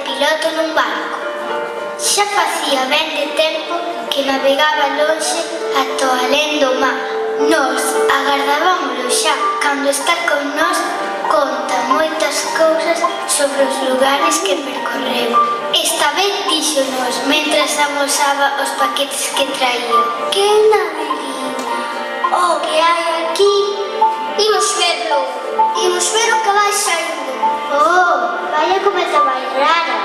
piloto nun barco. Xa facía ben de tempo que navegaba lonxe ata alén do mar. Nós agardábamolo xa, cando está con nós conta moitas cousas sobre os lugares que percorreu. Esta vez díxonos, mentras amosaba os paquetes que traía: que navegui, o que hai aquí. Imos ver o que vai saindo. Oh, vaya cometa máis rara.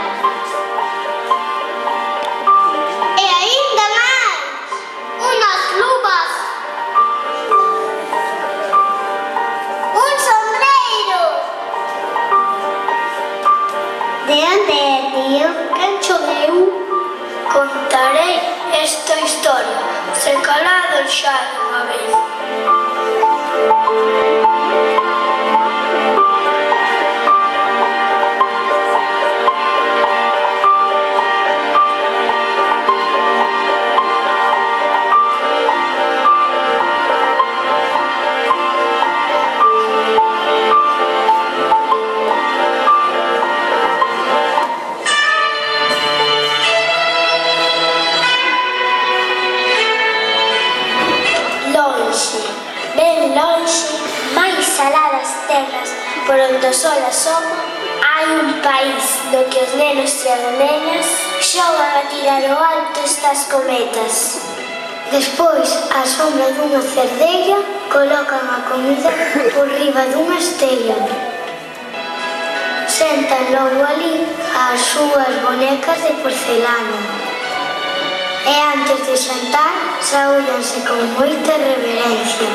E aínda máis, unhas luvas, un sombreiro. De onde é, tío? Quen cho deu? Contarei esta historia, se calado xa unha vez. Ben lonxe, máis aladas terras por onde o sol asoma, hai un país no que os nenos e as nenas xogan a tirar ao alto estas cometas. Despois, á sombra dunha cerdeira, colocan a comida por riba dunha estella. Sentan logo ali as súas bonecas de porcelana. E antes de xantar, saúdanse con moita reverencia.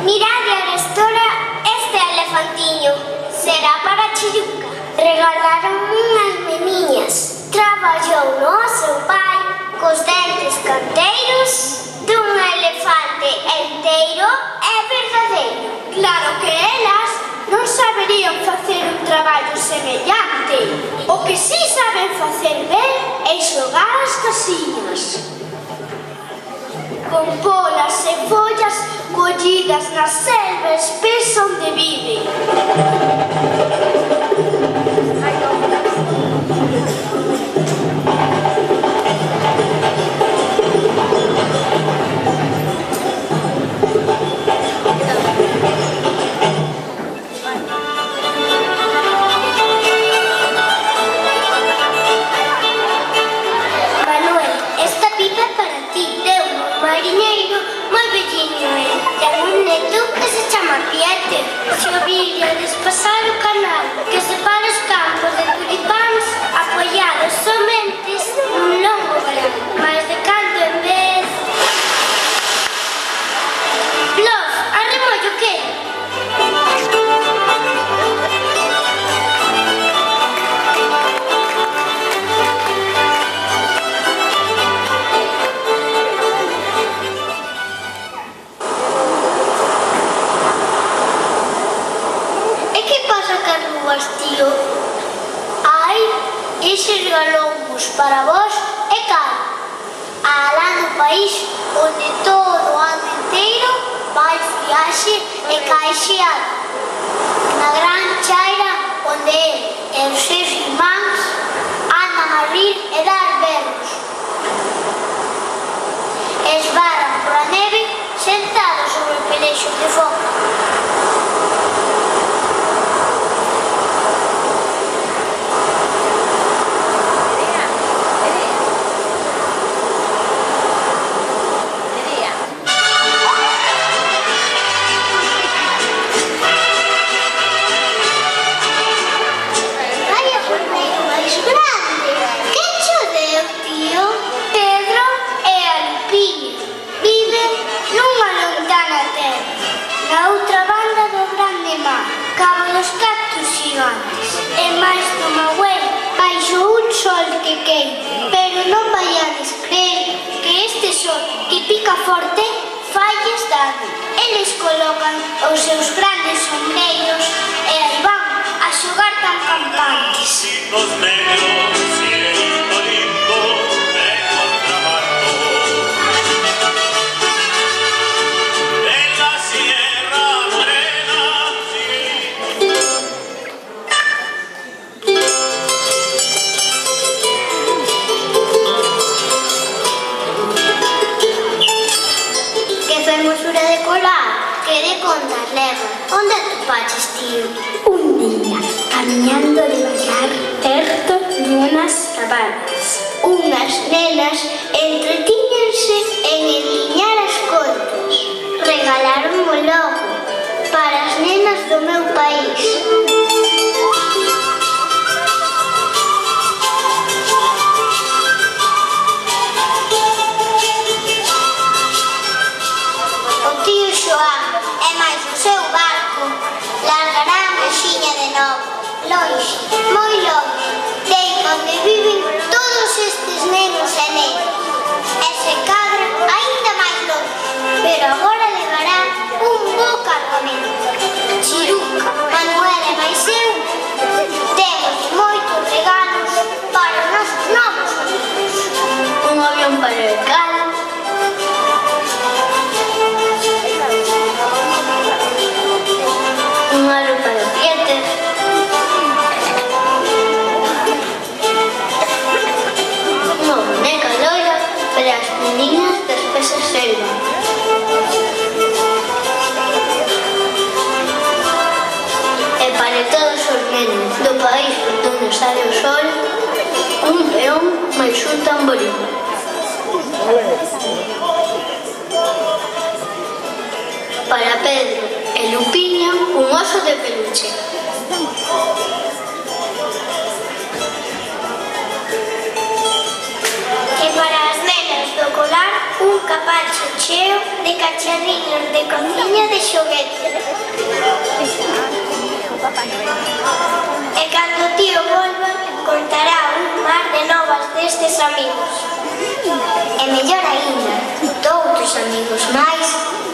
Mirade, arestora, este elefantiño será para Chiruca. Regalaron unhas meniñas. Traballou no seu pai cos dentes canteiros dun elefante enteiro e verdadeiro. Claro que elas non saberían facer un traballo semellante. O que si saben facer ben é xogar as casiñas con polas e follas collidas na selva espesa onde viven. Manuel, esta pipa é para ti. Deu un mariñeiro moi velliño e ten un neto que se chama Pieter. Se o viredes pasar o canal que separa os campos de tulipáns apoiados somente nun longo verán, mas de cando en vez... Los, arremollo que? E que pasa cas rúas, tío? Ai, eses galombos para vos é caro. Alá no país onde todo o ano inteiro vai viaxe e cae xeado. Na gran chaira onde ele e os seus irmáns andan a rir e dar berros. Esvaran pola neve sentados sobre pelexos de foca. E máis nunha web baixo un sol que queima. Pero non vaiades crer que este sol que pica forte falles da vida. Eles colocan os seus grandes sombreiros e aí van a xogar tan campantes. Los negros, cielito lindo de contrabando. En la Sierra Morena, Que fermosura de colar, que de contar leva. Onde atopaches, tío? Un día, camiñando devagar, certo dunhas cabanas. Unhas nenas entretíñanse en enliñar as contas. Regalaronmo logo para as nenas do meu país. O tío Xoán e máis o seu barco largarán a xiña de novo, lonxe, moi lonxe, de onde viven todos estes nenos e nenas. E se cadra aínda máis longe, pero agora levará un bo cargamento. Chiruca, Manuel e máis eu temos moitos regalos para os nosos novos amigos. Un avión para o Cala, un aro para o Pieter, unha boneca loira para as meninas das pesas selva. E para todos os nenos do país onde sale o sol, un león máis un tamborín. Para Pedro e Lupiña, un oso de peluche. E para as nenas do colar, un capacho cheo de cacharriños de cociña de xoguete. E cando o tío volva, contará un mar de novas destes amigos. E mellor aínda, doutros amigos máis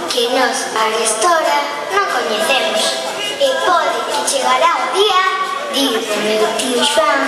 que nós arestora non coñecemos. E pode que chegará o día, digo meu tío Xoán,